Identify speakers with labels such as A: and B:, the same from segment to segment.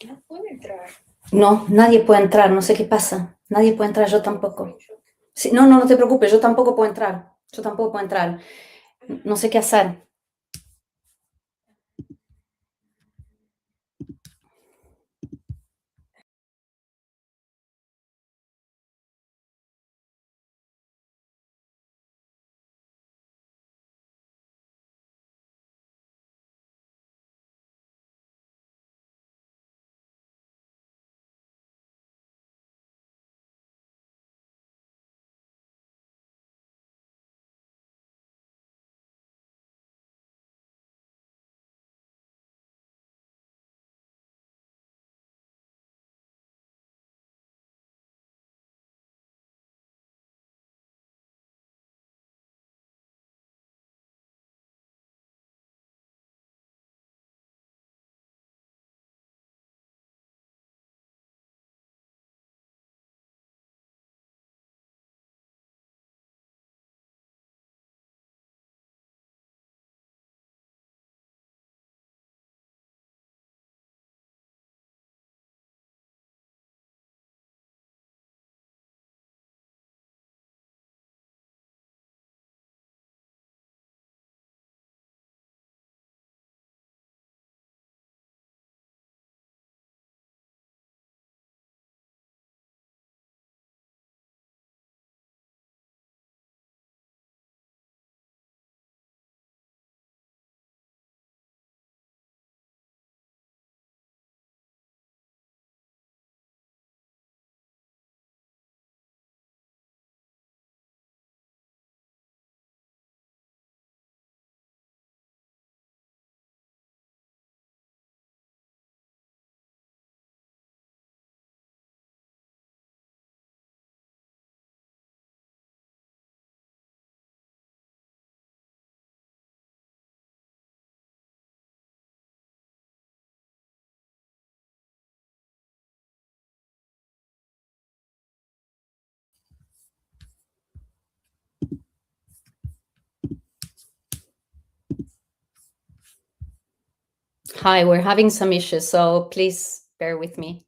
A: No puede entrar.
B: No, nadie puede entrar, no sé qué pasa. Nadie puede entrar, yo tampoco. Sí, no, no, no te preocupes, yo tampoco puedo entrar. Yo tampoco puedo entrar. No sé qué hacer. Hi, we're having some issues, so please bear with me.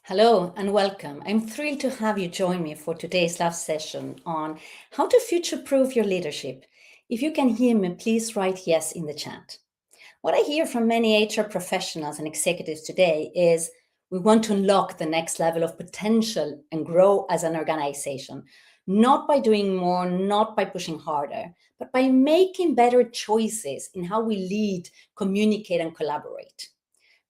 B: Hello and welcome. I'm thrilled to have you join me for today's last session on how to future-proof your leadership. If you can hear me, please write yes in the chat. What I hear from many HR professionals and executives today is we want to unlock the next level of potential and grow as an organization, not by doing more, not by pushing harder, but by making better choices in how we lead, communicate, and collaborate.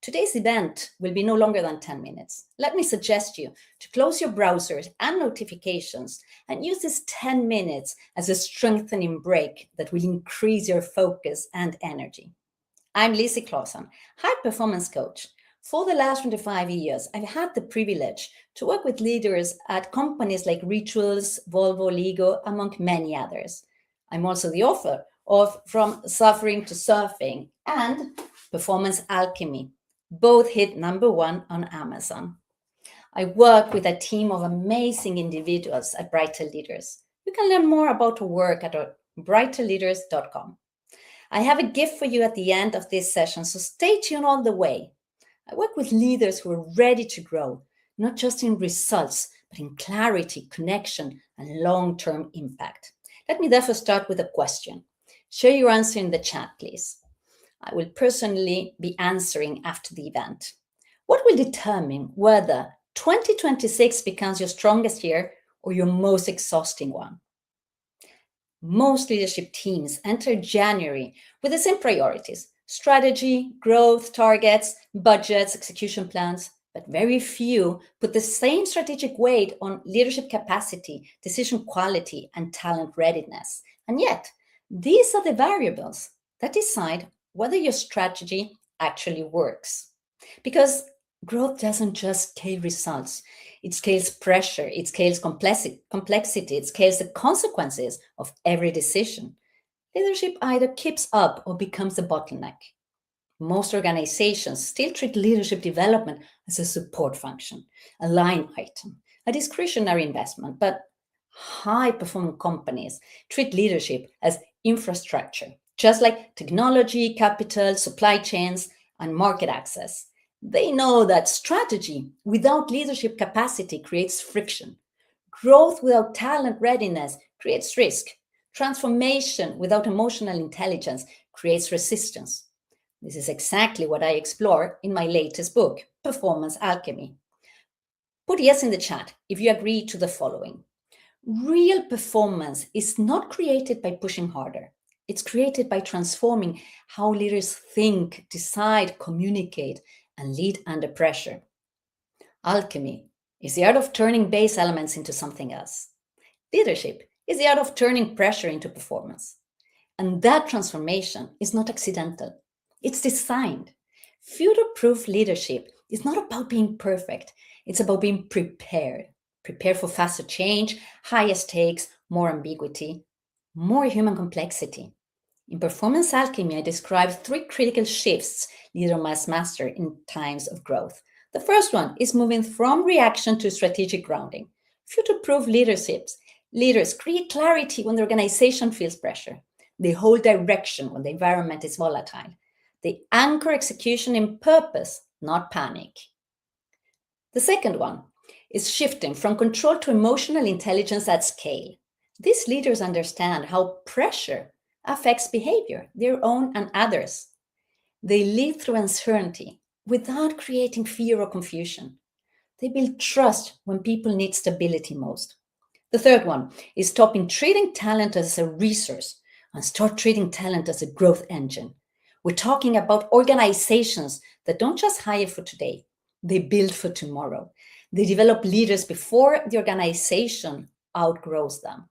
B: Today's event will be no longer than 10 minutes. Let me suggest you to close your browsers and notifications and use this 10 minutes as a strengthening break that will increase your focus and energy. I'm Lizzie Clausen, high performance coach. For the last 25 years, I've had the privilege to work with leaders at companies like Rituals, Volvo, Lego, among many others. I'm also the author of From Suffering to Surfing and Performance Alchemy. Both hit #1 on Amazon. I work with a team of amazing individuals at Brighter Leaders. You can learn more about our work at brighterleaders.com. I have a gift for you at the end of this session, so stay tuned all the way. I work with leaders who are ready to grow, not just in results, but in clarity, connection, and long-term impact. Let me therefore start with a question. Share your answer in the chat, please. I will personally be answering after the event. What will determine whether 2026 becomes your strongest year or your most exhausting one? Most leadership teams enter January with the same priorities: strategy, growth, targets, budgets, execution plans, but very few put the same strategic weight on leadership capacity, decision quality, and talent readiness. And yet, these are the variables that decide whether your strategy actually works. Because growth doesn't just scale results, it scales pressure, it scales complexity, it scales the consequences of every decision. Leadership either keeps up or becomes a bottleneck. Most organizations still treat leadership development as a support function, a line item, a discretionary investment, but high-performing companies treat leadership as infrastructure, just like technology, capital, supply chains, and market access. They know that strategy without leadership capacity creates friction. Growth without talent readiness creates risk. Transformation without emotional intelligence creates resistance. This is exactly what I explore in my latest book, Performance Alchemy. Put yes in the chat if you agree to the following. Real performance is not created by pushing harder. It's created by transforming how leaders think, decide, communicate, and lead under pressure. Alchemy is the art of turning base elements into something else. Leadership is the art of turning pressure into performance. And that transformation is not accidental. It's designed. Future-proof leadership is not about being perfect. It's about being prepared. Prepared for faster change, higher stakes, more ambiguity, more human complexity. In Performance Alchemy, I describe 3 critical shifts leaders must master in times of growth. The first one is moving from reaction to strategic grounding. Future-proof leaders create clarity when the organization feels pressure. They hold direction when the environment is volatile. They anchor execution in purpose, not panic. The second one is shifting from control to emotional intelligence at scale. These leaders understand how pressure affects behavior, their own and others. They lead through uncertainty without creating fear or confusion. They build trust when people need stability most. The third one is stopping treating talent as a resource and start treating talent as a growth engine. We're talking about organizations that don't just hire for today, they build for tomorrow. They develop leaders before the organization outgrows them.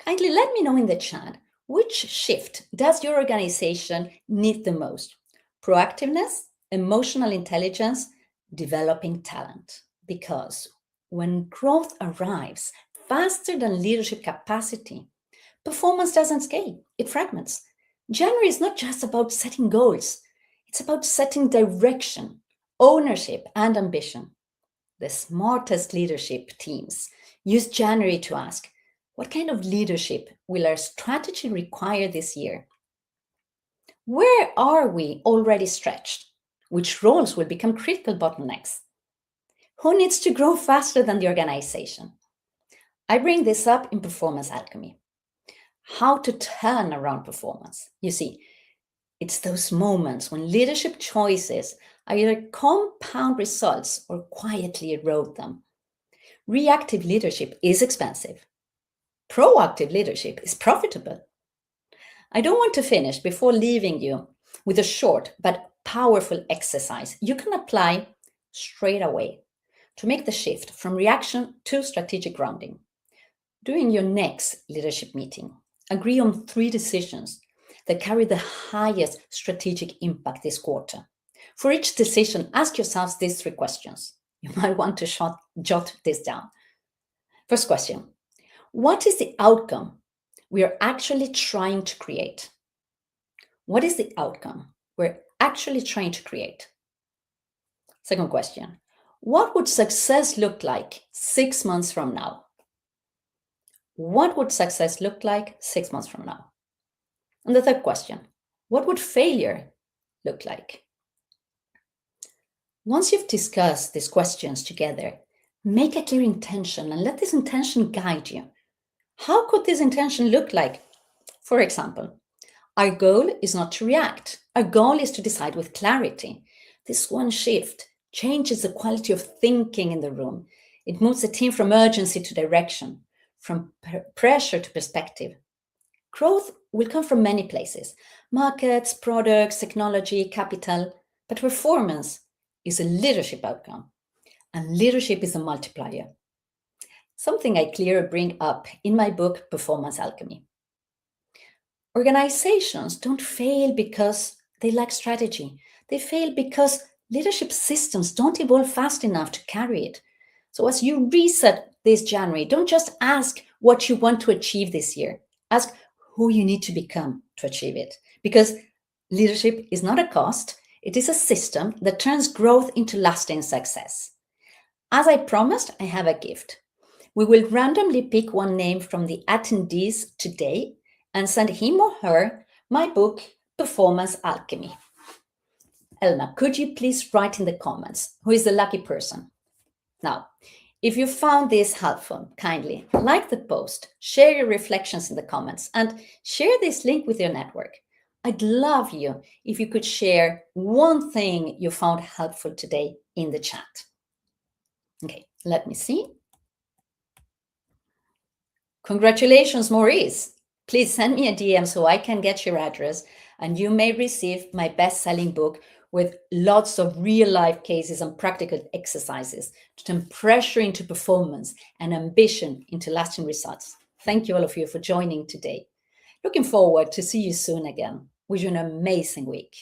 B: Kindly let me know in the chat, which shift does your organization need the most? Proactiveness, emotional intelligence, developing talent. Because when growth arrives faster than leadership capacity, performance doesn't scale, it fragments. January is not just about setting goals, it's about setting direction, ownership, and ambition. The smartest leadership teams use January to ask, what kind of leadership will our strategy require this year? Where are we already stretched? Which roles will become critical bottlenecks? Who needs to grow faster than the organization? I bring this up in Performance Alchemy. How to turn around performance. You see, it's those moments when leadership choices either compound results or quietly erode them. Reactive leadership is expensive. Proactive leadership is profitable. I don't want to finish before leaving you with a short but powerful exercise you can apply straight away to make the shift from reaction to strategic grounding. During your next leadership meeting, agree on 3 decisions that carry the highest strategic impact this quarter. For each decision, ask yourselves these 3 questions. You might want to jot this down. First question, what is the outcome we are actually trying to create? What is the outcome we're actually trying to create? Second question, what would success look like 6 months from now? What would success look like 6 months from now? And the third question, what would failure look like? Once you've discussed these questions together, make a clear intention and let this intention guide you. How could this intention look like? For example, our goal is not to react. Our goal is to decide with clarity. This one shift changes the quality of thinking in the room. It moves the team from urgency to direction, from pressure to perspective. Growth will come from many places: markets, products, technology, capital, but performance is a leadership outcome, and leadership is a multiplier. Something I clearly bring up in my book, Performance Alchemy. Organizations don't fail because they lack strategy. They fail because leadership systems don't evolve fast enough to carry it. So as you reset this January, don't just ask what you want to achieve this year. Ask who you need to become to achieve it. Because leadership is not a cost. It is a system that turns growth into lasting success. As I promised, I have a gift. We will randomly pick one name from the attendees today and send him or her my book, Performance Alchemy. Elna, could you please write in the comments who is the lucky person? Now, if you found this helpful, kindly like the post, share your reflections in the comments, and share this link with your network. I'd love you if you could share one thing you found helpful today in the chat. Okay, let me see. Congratulations, Maurice. Please send me a DM so I can get your address, and you may receive my best-selling book with lots of real-life cases and practical exercises to turn pressure into performance and ambition into lasting results. Thank you all of you for joining today. Looking forward to see you soon again. Wish you an amazing week.